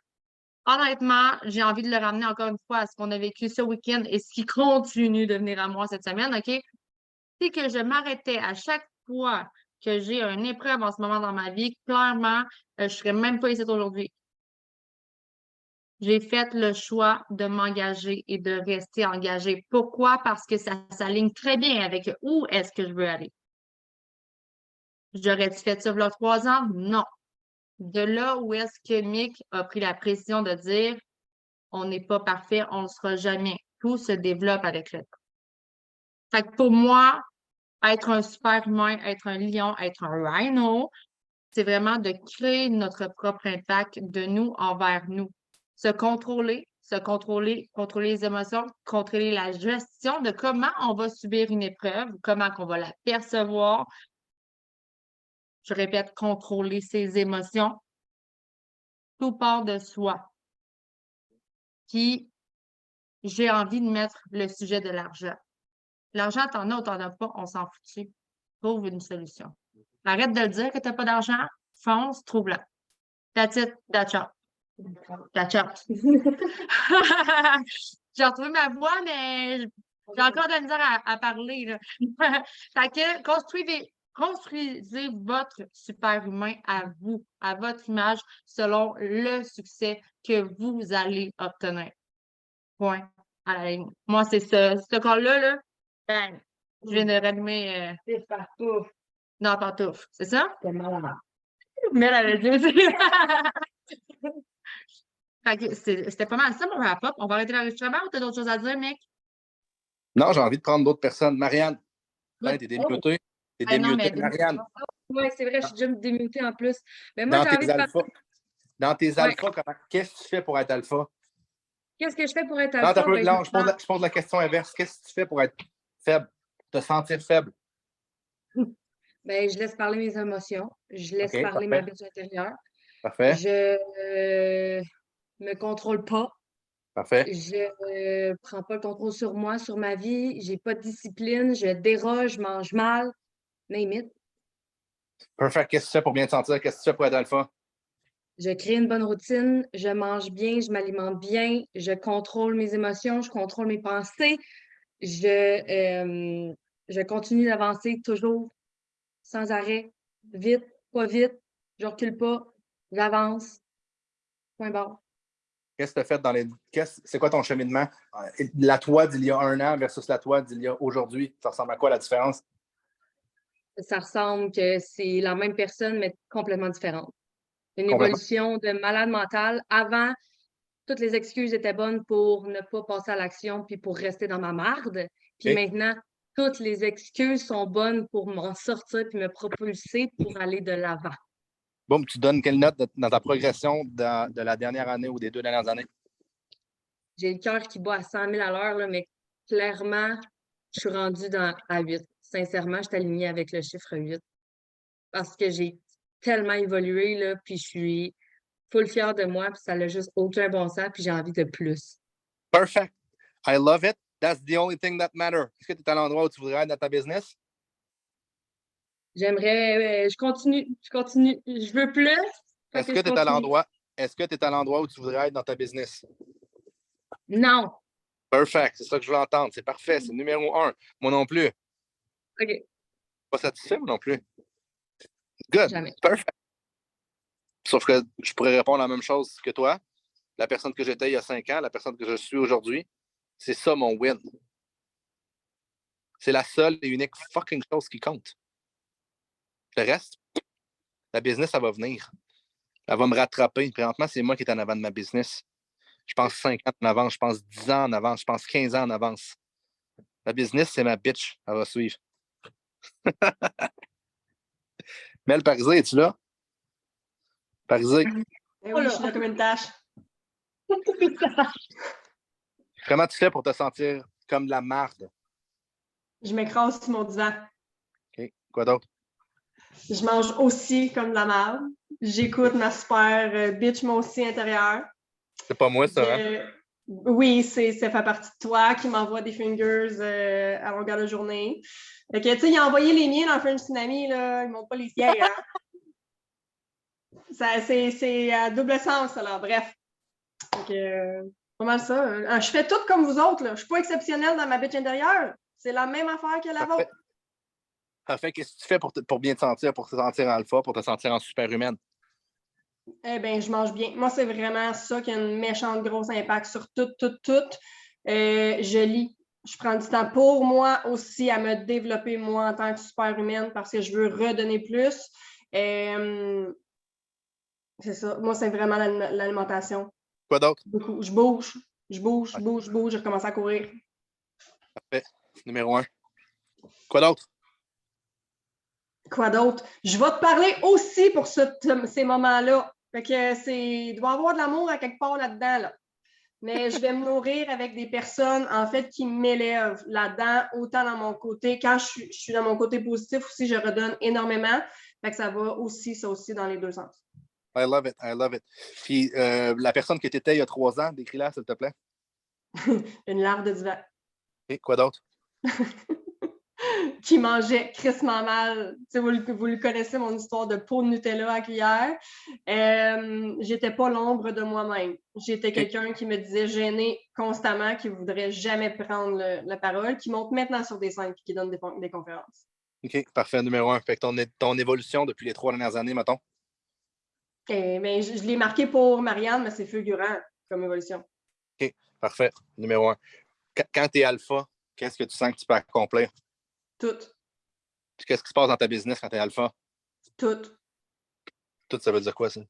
Honnêtement, j'ai envie de le ramener encore une fois à ce qu'on a vécu ce week-end et ce qui continue de venir à moi cette semaine, OK? C'est que je m'arrêtais à chaque fois que j'ai une épreuve en ce moment dans ma vie, clairement, je ne serais même pas ici aujourd'hui. J'ai fait le choix de m'engager et de rester engagée. Pourquoi? Parce que ça s'aligne très bien avec où est-ce que je veux aller. J'aurais-tu fait ça il y a 3 ans? Non. De là où est-ce que Mick a pris la précision de dire on n'est pas parfait, on ne le sera jamais. Tout se développe avec le temps. Fait que pour moi, être un super humain, être un lion, être un rhino, c'est vraiment de créer notre propre impact de nous envers nous. Se contrôler, contrôler les émotions, contrôler la gestion de comment on va subir une épreuve, comment on va la percevoir, je répète, contrôler ses émotions. Tout part de soi. Puis, j'ai envie de mettre le sujet de l'argent. L'argent, t'en as ou t'en as pas, on s'en fout. Trouve une solution. Arrête de le dire que t'as pas d'argent, fonce, trouve-la. That's it, that's all. That's all. J'ai retrouvé ma voix, mais j'ai encore de la misère à parler, là. Fait que construisez votre super-humain à vous, à votre image, selon le succès que vous allez obtenir. Point à la ligne. Moi, c'est ce cas-là, là, bang, je viens de rallumer C'est partout. dans la pantoufle. C'est ça? C'est malade. Mais elle avait dit. Fait que c'était pas mal ça, mon wrap-up. On va arrêter l'enregistrement ou t'as d'autres choses à dire, mec? Non, j'ai envie de prendre d'autres personnes. Marianne, Oui. t'es démutée. T'es Ah non, démutée, mais Marianne. Oui, c'est vrai, je suis déjà démutée en plus. Mais moi, Dans j'ai tes envie de alphas, dans tes Ouais. alphas, qu'est-ce que tu fais pour être alpha? Qu'est-ce que je fais pour être Non, alpha? Ben, non, je pose la question inverse. Qu'est-ce que tu fais pour être faible? Te sentir faible? ben, je laisse parler mes émotions. Je laisse OK, parler parfait. ma biche intérieure. Parfait. Je me contrôle pas. Parfait. Je prends pas le contrôle sur moi, sur ma vie. J'ai pas de discipline. Je déroge, je mange mal. Name it. Parfait. Qu'est-ce que tu fais pour bien te sentir? Qu'est-ce que tu fais pour être alpha? Je crée une bonne routine. Je mange bien, je m'alimente bien. Je contrôle mes émotions, je contrôle mes pensées. Je continue d'avancer toujours sans arrêt, vite, pas vite, je recule pas, j'avance. Point barre. Qu'est-ce que tu as fait dans les. C'est quoi ton cheminement? La toi d'il y a 1 an versus la toi d'il y a aujourd'hui. Ça ressemble à quoi la différence? Ça ressemble que c'est la même personne, mais complètement différente. Une Complètement. évolution de malade mental. Avant, toutes les excuses étaient bonnes pour ne pas passer à l'action puis pour rester dans ma marde. Puis OK. maintenant, toutes les excuses sont bonnes pour m'en sortir puis me propulser pour aller de l'avant. Boum, tu donnes quelle note dans ta progression de la dernière année ou des 2 dernières années? J'ai le cœur qui bat à 100 000 à l'heure, là, mais clairement, je suis rendue à 8. Sincèrement, je suis alignée avec le chiffre 8 parce que j'ai tellement évolué, là, puis je suis full fière de moi, puis ça n'a juste aucun bon sens, puis j'ai envie de plus. Perfect. I love it. That's the only thing that matters. Est-ce que tu es à l'endroit où tu voudrais être dans ta business? J'aimerais, je continue, je veux plus. Est-ce que tu es à l'endroit? Est-ce que tu es à l'endroit où tu voudrais être dans ta business? Non. Perfect. C'est ça que je veux entendre. C'est parfait. C'est le numéro 1. Moi non plus. OK. Pas satisfait, moi non plus. Good. Jamais. Perfect. Sauf que je pourrais répondre la même chose que toi. La personne que j'étais il y a 5 ans, la personne que je suis aujourd'hui, c'est ça mon win. C'est la seule et unique fucking chose qui compte. Le reste, la business, ça va venir. Elle va me rattraper. Présentement, c'est moi qui est en avant de ma business. Je pense 5 ans en avance, je pense 10 ans en avance, je pense 15 ans en avance. La business, c'est ma bitch. Elle va suivre. Mel Parisé, es-tu là? Parisé. Eh oui, je suis là comme une tâche. Comment tu fais pour te sentir comme de la marde? Je m'écrase sur mon divan. OK. Quoi d'autre? Je mange aussi comme de la merde. J'écoute ma super bitch moi aussi intérieure. C'est pas moi, ça, hein? Oui, ça fait partie de toi qui m'envoie des fingers à longueur de journée. Fait que, tu sais, il a envoyé les miens dans French Tsunami, là. Ils montrent pas les siens, hein? C'est à double sens, alors bref. Donc, pas mal ça. Je fais tout comme vous autres, là. Je suis pas exceptionnelle dans ma bitch intérieure. C'est la même affaire que la vôtre. Parfait. Qu'est-ce que tu fais pour bien te sentir, pour te sentir alpha, pour te sentir en super-humaine? Eh bien, je mange bien. Moi, c'est vraiment ça qui a une méchante grosse impact sur tout. Je lis. Je prends du temps pour moi aussi à me développer, moi, en tant que super-humaine, parce que je veux redonner plus. C'est ça. Moi, c'est vraiment l'alimentation. Quoi d'autre? Beaucoup. Je bouge. Je recommence à courir. Parfait. Numéro 1. Quoi d'autre? Quoi d'autre? Je vais te parler aussi pour ces moments-là. Fait que il doit y avoir de l'amour à quelque part là-dedans, là. Mais je vais me nourrir avec des personnes, en fait, qui m'élèvent là-dedans, autant dans mon côté. Quand je suis dans mon côté positif aussi, je redonne énormément. Fait que ça va aussi, ça aussi, dans les deux sens. I love it, I love it. Puis la personne que tu étais il y a 3 ans, décris-la, s'il te plaît. Une larve de divan. Et quoi d'autre? Qui mangeait crissement mal. Vous le connaissez, mon histoire de pot de Nutella à cuillère. J'étais pas l'ombre de moi-même. J'étais quelqu'un qui me disait gêné constamment, qui voudrait jamais prendre la parole, qui monte maintenant sur des scènes et qui donne des conférences. OK, parfait, numéro 1. Fait que ton évolution depuis les 3 dernières années, mettons. Mais je l'ai marqué pour Marianne, mais c'est fulgurant comme évolution. OK, parfait, numéro 1. Quand tu es alpha, qu'est-ce que tu sens que tu peux accomplir? Tout. Puis qu'est-ce qui se passe dans ta business quand tu es alpha? Tout. Tout, ça veut dire quoi, ça?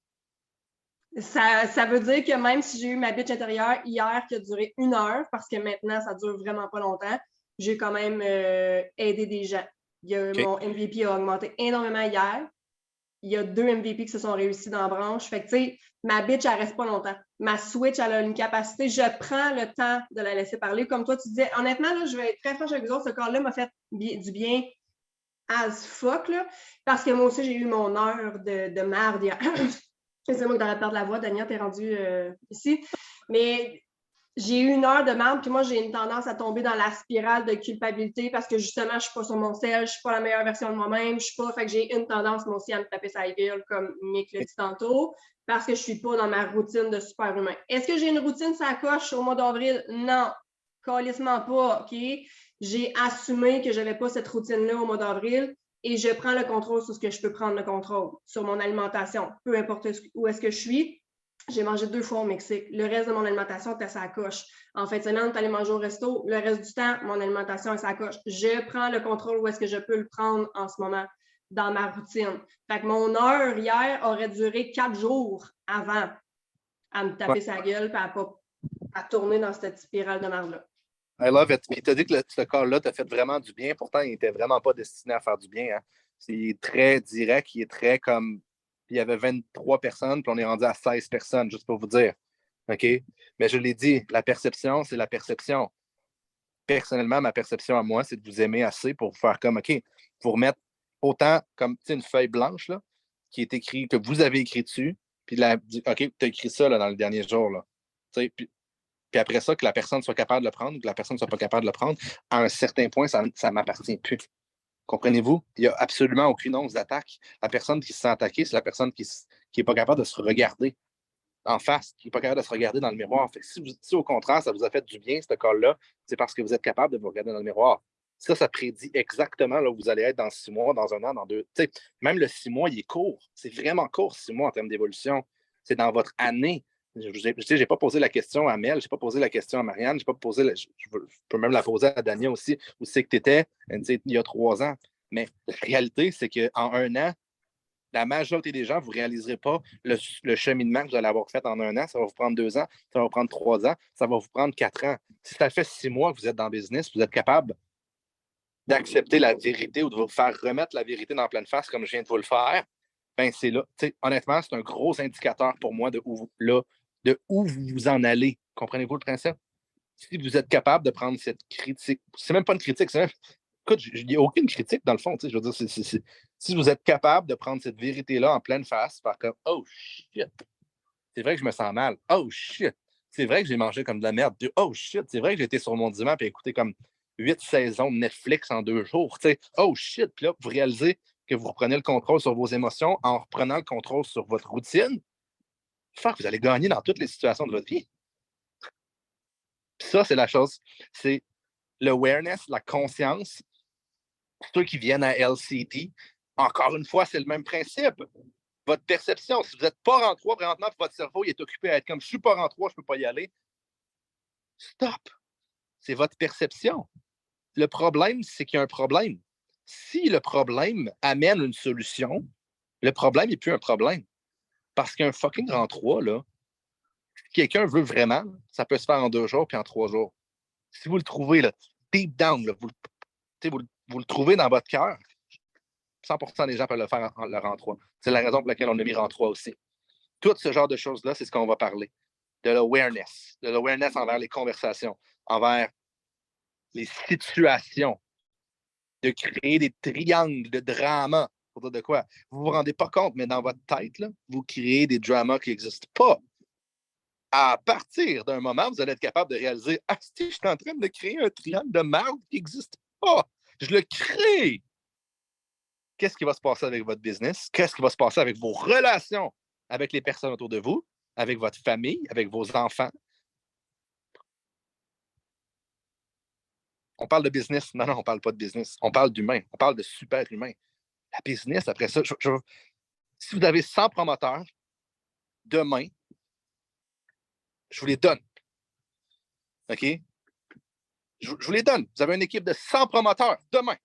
Ça veut dire que même si j'ai eu ma bitch intérieure hier qui a duré 1 heure, parce que maintenant, ça dure vraiment pas longtemps, j'ai quand même aidé des gens. Mon MVP a augmenté énormément hier. Il y a 2 MVP qui se sont réussis dans la branche. Fait que, tu sais, ma bitch, elle reste pas longtemps. Ma switch, elle a une capacité. Je prends le temps de la laisser parler. Comme toi, tu disais, honnêtement, là, je vais être très franche avec vous autres, ce corps-là m'a fait du bien as fuck, là, parce que moi aussi, j'ai eu mon heure de merde hier. C'est moi qui devrais perdre la voix. Daniel, t'es rendu ici. Mais j'ai eu 1 heure de merde, puis moi, j'ai une tendance à tomber dans la spirale de culpabilité parce que justement, je suis pas sur mon sel, je suis pas la meilleure version de moi-même, je suis pas. Fait que j'ai une tendance, moi aussi, à me taper sa gueule, comme Nick l'a dit tantôt, parce que je suis pas dans ma routine de super-humain. Est-ce que j'ai une routine ça coche au mois d'avril? Non. Calissement pas, OK? J'ai assumé que j'avais pas cette routine-là au mois d'avril et je prends le contrôle sur ce que je peux prendre le contrôle, sur mon alimentation, peu importe où est-ce que je suis. J'ai mangé 2 fois au Mexique. Le reste de mon alimentation était à sa coche. En fin de semaine, tu allais manger au resto. Le reste du temps, mon alimentation est à sa coche. Je prends le contrôle où est-ce que je peux le prendre en ce moment dans ma routine. Fait que mon heure hier aurait duré 4 jours avant à me taper sa gueule et à tourner dans cette spirale de merde-là. I love it. Mais tu as dit que ce corps-là t'a fait vraiment du bien. Pourtant, il n'était vraiment pas destiné à faire du bien. Hein. C'est très direct. Il est très comme... Il y avait 23 personnes, puis on est rendu à 16 personnes, juste pour vous dire. OK? Mais je l'ai dit, la perception, c'est la perception. Personnellement, ma perception à moi, c'est de vous aimer assez pour vous faire comme, OK, vous remettre autant comme une feuille blanche là, qui est écrit, que vous avez écrit dessus, puis OK, tu as écrit ça là, dans le dernier jour. Là. Puis après ça, que la personne soit capable de le prendre, que la personne ne soit pas capable de le prendre, à un certain point, ça ne m'appartient plus. Comprenez-vous? Il n'y a absolument aucune once d'attaque. La personne qui se sent attaquée, c'est la personne qui n'est pas capable de se regarder en face, qui n'est pas capable de se regarder dans le miroir. Fait que si au contraire, ça vous a fait du bien, ce cas-là, c'est parce que vous êtes capable de vous regarder dans le miroir. Ça prédit exactement là où vous allez être dans 6 mois, dans 1 an, dans 2. T'sais, même le 6 mois, il est court. C'est vraiment court, 6 mois en termes d'évolution. C'est dans votre année. Je n'ai pas posé la question à Mel, je n'ai pas posé la question à Marianne, je peux même la poser à Dania aussi, où c'est que tu étais il y a 3 ans. Mais la réalité, c'est qu'en 1 an, la majorité des gens, vous ne réaliserez pas le cheminement que vous allez avoir fait en 1 an. Ça va vous prendre 2 ans, ça va vous prendre 3 ans, ça va vous prendre 4 ans. Si ça fait 6 mois que vous êtes dans le business, vous êtes capable d'accepter la vérité ou de vous faire remettre la vérité dans la pleine face comme je viens de vous le faire, ben c'est là. Honnêtement, c'est un gros indicateur pour moi de où vous vous en allez. Comprenez-vous le principe? Si vous êtes capable de prendre cette critique, c'est même pas une critique, c'est même... Écoute, il n'y a aucune critique dans le fond. Je veux dire, si vous êtes capable de prendre cette vérité-là en pleine face, par comme oh shit, c'est vrai que je me sens mal. Oh shit, c'est vrai que j'ai mangé comme de la merde. Oh shit, c'est vrai que j'ai été sur mon divan et écouté comme 8 saisons de Netflix en 2 jours. Oh shit, puis là, vous réalisez que vous reprenez le contrôle sur vos émotions en reprenant le contrôle sur votre routine. Fuck, vous allez gagner dans toutes les situations de votre vie. Puis ça, c'est la chose. C'est l'awareness, la conscience. Ceux qui viennent à LCD, encore une fois, c'est le même principe. Votre perception, si vous n'êtes pas en 3 présentement, votre cerveau il est occupé à être comme je ne suis pas en 3, je ne peux pas y aller. Stop. C'est votre perception. Le problème, c'est qu'il y a un problème. Si le problème amène une solution, le problème n'est plus un problème. Parce qu'un fucking rang 3, là, si quelqu'un veut vraiment, ça peut se faire en 2 jours puis en 3 jours. Si vous le trouvez, là, deep down, là, vous le trouvez dans votre cœur, 100% des gens peuvent le faire en le rang 3. C'est la raison pour laquelle on a mis rang 3 aussi. Tout ce genre de choses-là, c'est ce qu'on va parler. De l'awareness envers les conversations, envers les situations, de créer des triangles de drama Pour dire de quoi? Vous ne vous rendez pas compte, mais dans votre tête, là, vous créez des dramas qui n'existent pas. À partir d'un moment, vous allez être capable de réaliser « Ah, si, je suis en train de créer un triangle de merde qui n'existe pas. Je le crée. » Qu'est-ce qui va se passer avec votre business? Qu'est-ce qui va se passer avec vos relations avec les personnes autour de vous, avec votre famille, avec vos enfants? On parle de business. Non, on ne parle pas de business. On parle d'humain. On parle de super-humain. La business, après ça, si vous avez 100 promoteurs, demain, je vous les donne. OK? Je vous les donne. Vous avez une équipe de 100 promoteurs demain.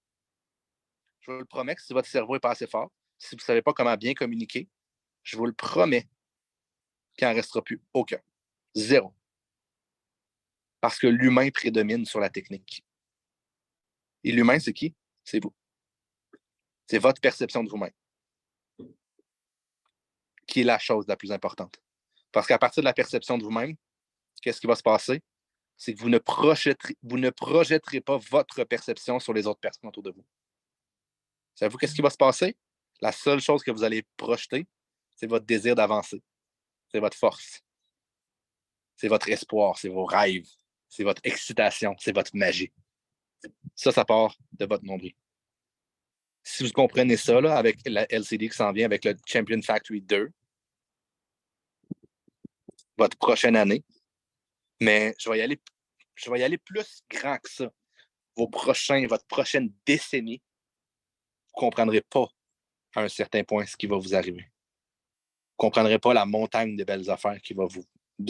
Je vous le promets que si votre cerveau n'est pas assez fort, si vous ne savez pas comment bien communiquer, je vous le promets qu'il n'en restera plus aucun. Zéro. Parce que l'humain prédomine sur la technique. Et l'humain, c'est qui? C'est vous. C'est votre perception de vous-même qui est la chose la plus importante. Parce qu'à partir de la perception de vous-même, qu'est-ce qui va se passer? C'est que vous ne projetterez pas votre perception sur les autres personnes autour de vous. Savez-vous qu'est-ce qui va se passer? La seule chose que vous allez projeter, c'est votre désir d'avancer. C'est votre force. C'est votre espoir, c'est vos rêves, c'est votre excitation, c'est votre magie. Ça part de votre nombril. Si vous comprenez ça, là, avec la LCD qui s'en vient, avec le Champion Factory 2, votre prochaine année, mais je vais y aller plus grand que ça. Votre prochaine décennie, vous ne comprendrez pas à un certain point ce qui va vous arriver. Vous ne comprendrez pas la montagne de belles affaires qui va vous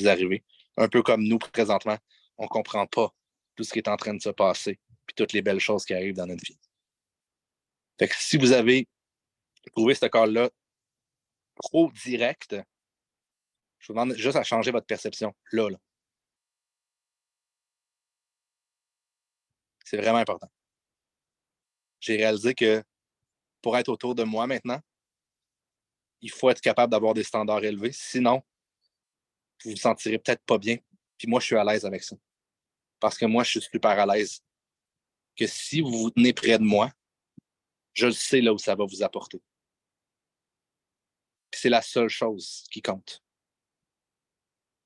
arriver. Un peu comme nous, présentement, on ne comprend pas tout ce qui est en train de se passer puis toutes les belles choses qui arrivent dans notre vie. Fait que si vous avez trouvé ce corps-là trop direct, je vous demande juste à changer votre perception. Là. C'est vraiment important. J'ai réalisé que pour être autour de moi maintenant, il faut être capable d'avoir des standards élevés. Sinon, vous vous sentirez peut-être pas bien. Puis moi, je suis à l'aise avec ça. Parce que moi, je suis super à l'aise que si vous vous tenez près de moi, je le sais là où ça va vous apporter. Puis c'est la seule chose qui compte.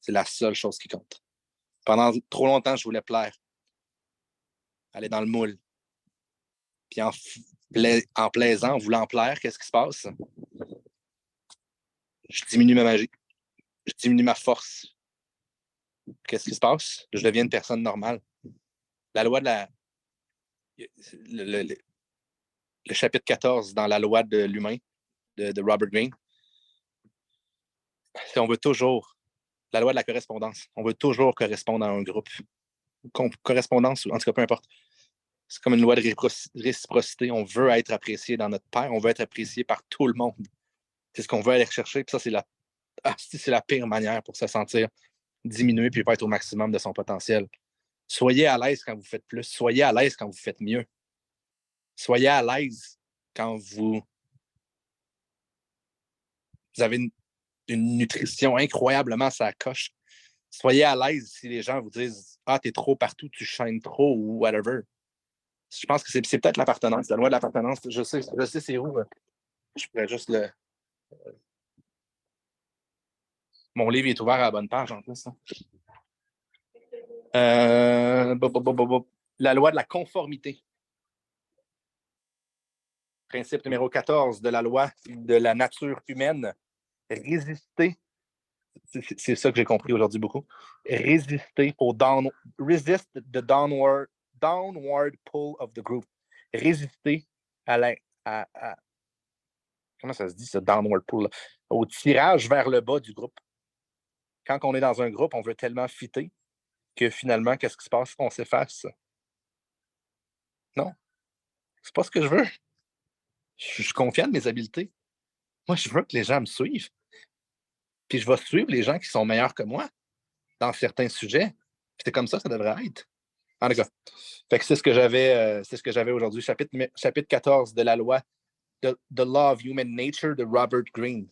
C'est la seule chose qui compte. Pendant trop longtemps, je voulais plaire. Aller dans le moule. Puis en plaisant, en voulant plaire, qu'est-ce qui se passe? Je diminue ma magie. Je diminue ma force. Qu'est-ce qui se passe? Je deviens une personne normale. La loi de la... Le chapitre 14 dans la loi de l'humain de Robert Greene, c'est on veut toujours... La loi de la correspondance. On veut toujours correspondre à un groupe. Correspondance, en tout cas, peu importe. C'est comme une loi de réciprocité. On veut être apprécié dans notre paire. On veut être apprécié par tout le monde. C'est ce qu'on veut aller chercher. Puis ça, c'est la pire manière pour se sentir diminué puis pas être au maximum de son potentiel. Soyez à l'aise quand vous faites plus. Soyez à l'aise quand vous faites mieux. Soyez à l'aise quand vous avez une nutrition incroyablement ça coche. Soyez à l'aise si les gens vous disent « Ah, t'es trop partout, tu chaînes trop » ou whatever. Je pense que c'est peut-être l'appartenance, la loi de l'appartenance. Je sais c'est où. Je pourrais juste le... Mon livre est ouvert à la bonne page en plus. La loi de la conformité. Principe numéro 14 de la loi de la nature humaine. Résister. C'est ça que j'ai compris aujourd'hui beaucoup. Résister resist the downward pull of the group. Résister comment ça se dit, ce downward pull? Au tirage vers le bas du groupe. Quand on est dans un groupe, on veut tellement fitter que finalement, qu'est-ce qui se passe? On s'efface. Non, c'est pas ce que je veux. Je suis confiant de mes habiletés. Moi, je veux que les gens me suivent. Puis je vais suivre les gens qui sont meilleurs que moi dans certains sujets. Puis c'est comme ça devrait être. En tout cas, fait que c'est ce que j'avais aujourd'hui. Chapitre 14 de la loi The Law of Human Nature de Robert Greene.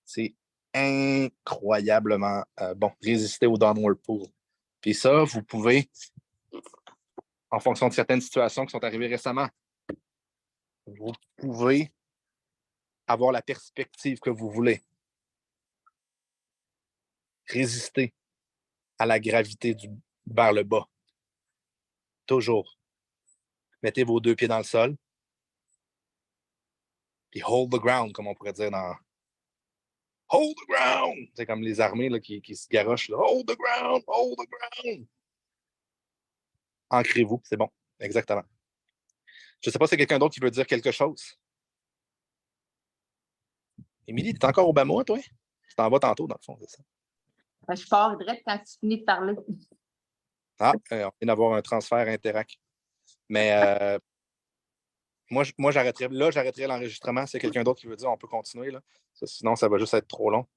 C'est incroyablement bon. Résister au downward pull. Puis ça, vous pouvez, en fonction de certaines situations qui sont arrivées récemment, vous pouvez avoir la perspective que vous voulez. Résister à la gravité vers le bas. Toujours. Mettez vos 2 pieds dans le sol. Puis hold the ground, comme on pourrait dire dans Hold the ground! C'est comme les armées là, qui se garochent. Là. Hold the ground! Hold the ground! Ancrez-vous, c'est bon. Exactement. Je ne sais pas si c'est quelqu'un d'autre qui veut dire quelque chose. Émilie, tu es encore au bas mot, toi? Tu t'en vas tantôt, dans le fond, c'est ça? Je pars direct quand tu finis de parler. Ah, on vient d'avoir un transfert interact. Mais moi j'arrêterai l'enregistrement. Si quelqu'un d'autre qui veut dire on peut continuer. Là. Sinon, ça va juste être trop long.